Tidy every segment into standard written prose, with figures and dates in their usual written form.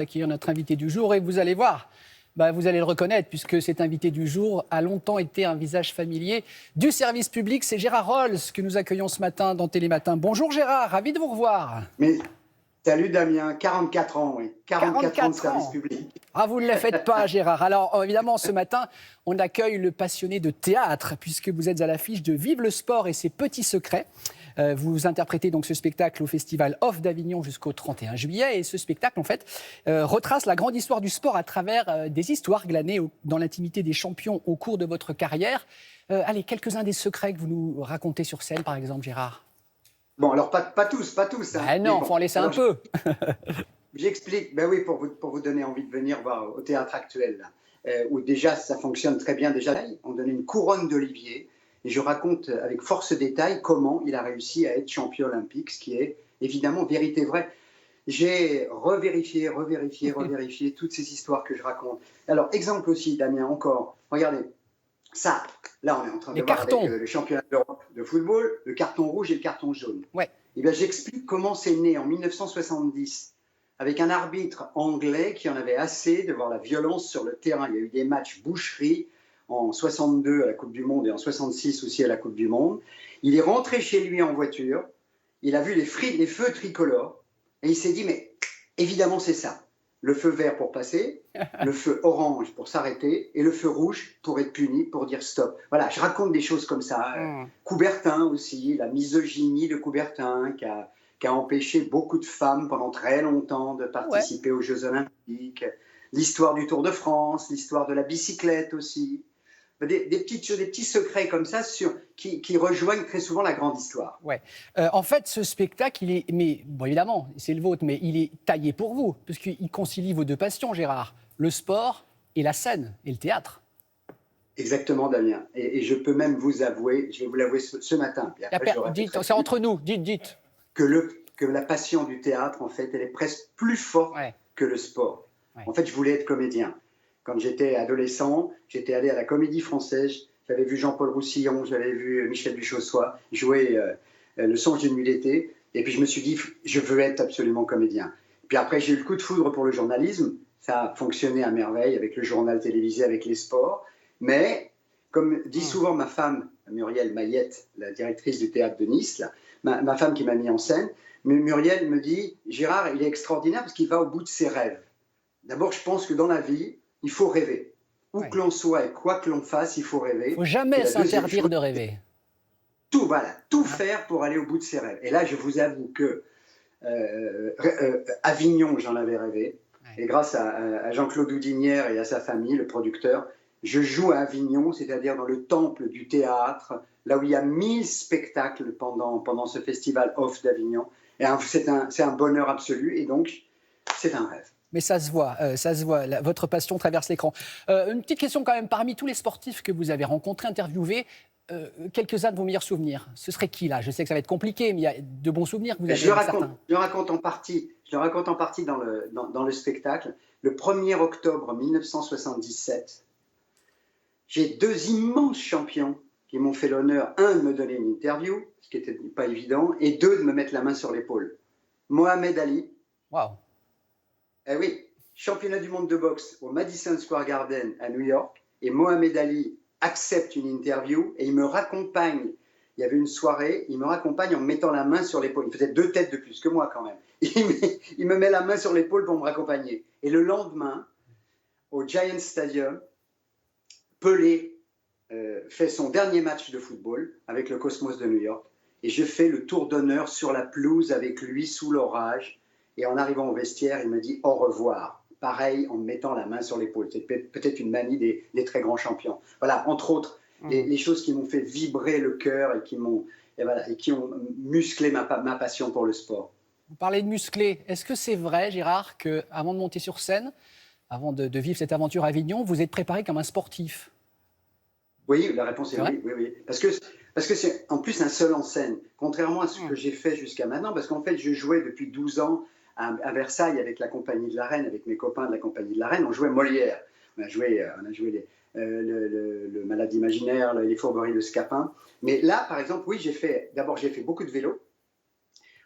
Accueillir notre invité du jour et vous allez voir, vous allez le reconnaître puisque cet invité du jour a longtemps été un visage familier du service public. C'est Gérard Rolls que nous accueillons ce matin dans Télématin. Bonjour Gérard, ravi de vous revoir. Mais salut Damien, 44 ans, oui. 44 ans de service ans. public. Ah, vous ne les faites pas, Gérard. Alors, évidemment, ce matin, on accueille le passionné de théâtre, puisque vous êtes à l'affiche de Vive le sport et ses petits secrets. Vous interprétez donc ce spectacle au Festival Off d'Avignon jusqu'au 31 juillet. Et ce spectacle, en fait, retrace la grande histoire du sport à travers des histoires glanées dans l'intimité des champions au cours de votre carrière. Allez, quelques-uns des secrets que vous nous racontez sur scène, par exemple, Gérard. Bon, alors pas tous. Hein. Non, il faut en laisser un peu. J'explique, oui, pour vous donner envie de venir voir au théâtre actuel, là, où déjà ça fonctionne très bien. Déjà, on donne une couronne d'Olivier. Et je raconte avec force détail comment il a réussi à être champion olympique, ce qui est évidemment vérité vraie. J'ai revérifié toutes ces histoires que je raconte. Alors, exemple aussi, Damien, encore. Regardez, ça, là, on est en train de voir avec le championnat d'Europe de football, le carton rouge et le carton jaune. Ouais. Et bien, j'explique comment c'est né en 1970, avec un arbitre anglais qui en avait assez de voir la violence sur le terrain. Il y a eu des matchs boucherie, en 62 à la Coupe du Monde et en 66 aussi à la Coupe du Monde. Il est rentré chez lui en voiture, il a vu les feux tricolores et il s'est dit, mais évidemment c'est ça. Le feu vert pour passer, le feu orange pour s'arrêter et le feu rouge pour être puni, pour dire stop. Voilà, je raconte des choses comme ça. Coubertin aussi, la misogynie de Coubertin qui a empêché beaucoup de femmes pendant très longtemps de participer aux Jeux Olympiques. L'histoire du Tour de France, l'histoire de la bicyclette aussi. Des petits secrets comme ça qui rejoignent très souvent la grande histoire. Ouais. En fait, ce spectacle, évidemment, c'est le vôtre, mais il est taillé pour vous, parce qu'il concilie vos deux passions, Gérard, le sport et la scène, et le théâtre. Exactement, Damien. Et je peux même vous avouer, je vais vous l'avouer ce matin. C'est entre nous, dites. Que la passion du théâtre, en fait, elle est presque plus forte que le sport. Ouais. En fait, je voulais être comédien. Quand j'étais adolescent, j'étais allé à la Comédie Française, j'avais vu Jean-Paul Roussillon, j'avais vu Michel Duchossois jouer Le Songe d'une nuit d'été, et puis je me suis dit, je veux être absolument comédien. Puis après, j'ai eu le coup de foudre pour le journalisme, ça a fonctionné à merveille avec le journal télévisé, avec les sports, mais comme dit souvent ma femme, Muriel Mayette, la directrice du théâtre de Nice, là, ma femme qui m'a mis en scène, Muriel me dit, Gérard, il est extraordinaire parce qu'il va au bout de ses rêves. D'abord, je pense que dans la vie, il faut rêver. Où que l'on soit et quoi que l'on fasse, il faut rêver. Il ne faut jamais s'interdire de rêver. Tout faire pour aller au bout de ses rêves. Et là, je vous avoue que Avignon, j'en avais rêvé. Et grâce à Jean-Claude Houdinière et à sa famille, le producteur, je joue à Avignon, c'est-à-dire dans le temple du théâtre, là où il y a 1000 spectacles pendant ce festival Off d'Avignon. Et c'est un bonheur absolu. Et donc, c'est un rêve. Mais ça se voit, votre passion traverse l'écran. Une petite question quand même, parmi tous les sportifs que vous avez rencontrés, interviewés, quelques-uns de vos meilleurs souvenirs, ce serait qui là? Je sais que ça va être compliqué, mais il y a de bons souvenirs que vous avez. Je le raconte en partie dans le spectacle. Le 1er octobre 1977, j'ai deux immenses champions qui m'ont fait l'honneur, un de me donner une interview, ce qui n'était pas évident, et deux de me mettre la main sur l'épaule. Mohamed Ali. Waouh. Eh oui, championnat du monde de boxe au Madison Square Garden à New York, et Mohamed Ali accepte une interview et il me raccompagne. Il y avait une soirée, il me raccompagne en me mettant la main sur l'épaule. Il faisait 2 têtes de plus que moi quand même. Il me met la main sur l'épaule pour me raccompagner. Et le lendemain, au Giants Stadium, Pelé fait son dernier match de football avec le Cosmos de New York. Et je fais le tour d'honneur sur la pelouse avec lui sous l'orage. Et en arrivant au vestiaire, il me dit au revoir. Pareil, en me mettant la main sur l'épaule. C'est peut-être une manie des très grands champions. Voilà, entre autres, les choses qui m'ont fait vibrer le cœur et qui ont musclé ma passion pour le sport. Vous parlez de muscler. Est-ce que c'est vrai, Gérard, qu'avant de monter sur scène, avant de vivre cette aventure à Avignon, vous êtes préparé comme un sportif? Oui, la réponse est oui. Parce que c'est en plus un seul en scène, contrairement à ce que j'ai fait jusqu'à maintenant, parce qu'en fait, je jouais depuis 12 ans à Versailles avec la Compagnie de la Reine, avec mes copains de la Compagnie de la Reine. On jouait Molière, on a joué le Malade imaginaire, les Fourberies de Scapin. Mais là, par exemple, oui, j'ai fait beaucoup de vélo.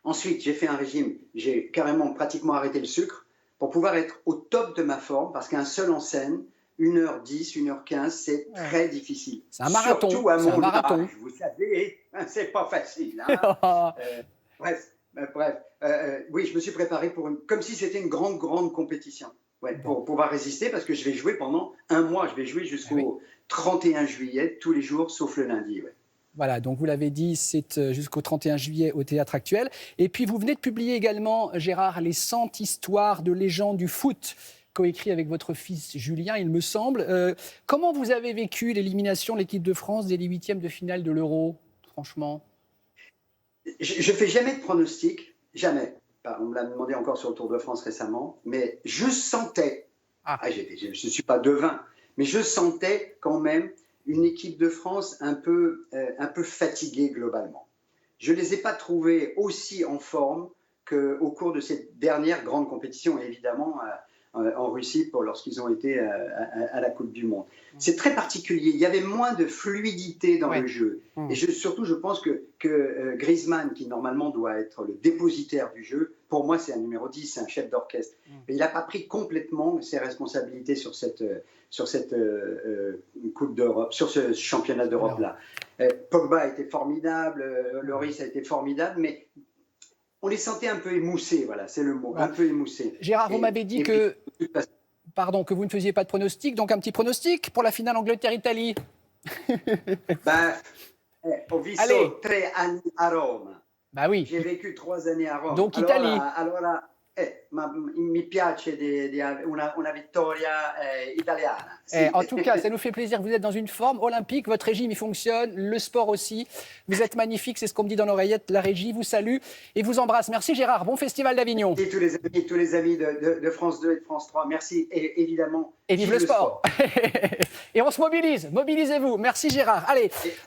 Ensuite, j'ai fait un régime, j'ai carrément pratiquement arrêté le sucre. pour pouvoir être au top de ma forme, parce qu'un seul en scène, 1h10, 1h15, c'est très difficile. C'est un marathon. Surtout à mon âge, vous savez, c'est pas facile. Hein. Bref, oui, je me suis préparé comme si c'était une grande compétition. Ouais, pour pouvoir résister, parce que je vais jouer pendant un mois. Je vais jouer jusqu'au 31 juillet, tous les jours, sauf le lundi. Ouais. Voilà, donc vous l'avez dit, c'est jusqu'au 31 juillet au Théâtre Actuel. Et puis vous venez de publier également, Gérard, les 100 histoires de légendes du foot, coécrit avec votre fils Julien, il me semble. Comment vous avez vécu l'élimination de l'équipe de France dès les huitièmes de finale de l'Euro, franchement? Je ne fais jamais de pronostic, jamais. On me l'a demandé encore sur le Tour de France récemment, mais je sentais, je ne suis pas devin, mais je sentais quand même une équipe de France un peu fatiguée globalement. Je ne les ai pas trouvés aussi en forme qu'au cours de cette dernière grande compétition, évidemment en Russie lorsqu'ils ont été à la Coupe du Monde. C'est très particulier, il y avait moins de fluidité dans le jeu. Et surtout, je pense que Griezmann, qui normalement doit être le dépositaire du jeu, pour moi c'est un numéro 10, c'est un chef d'orchestre. Mais il n'a pas pris complètement ses responsabilités sur cette Coupe d'Europe, sur ce championnat d'Europe-là. Pogba a été formidable, Lloris a été formidable, mais on les sentait un peu émoussés, voilà, c'est le mot, un peu émoussés. Gérard, vous m'avez dit que vous ne faisiez pas de pronostic, donc un petit pronostic pour la finale Angleterre-Italie. Ho visto 3 anni a Rome. Bah oui. J'ai vécu 3 années à Rome. Donc Italie. Ma mi piace una vittoria italiana. En tout cas, ça nous fait plaisir. Vous êtes dans une forme olympique, votre régime il fonctionne, le sport aussi. Vous êtes magnifique, c'est ce qu'on me dit dans l'oreillette. La régie vous salue et vous embrasse. Merci Gérard, bon festival d'Avignon. Et tous les amis de France 2 et de France 3, merci et évidemment. Et vive le sport. Et on se mobilise, mobilisez-vous. Merci Gérard. Allez.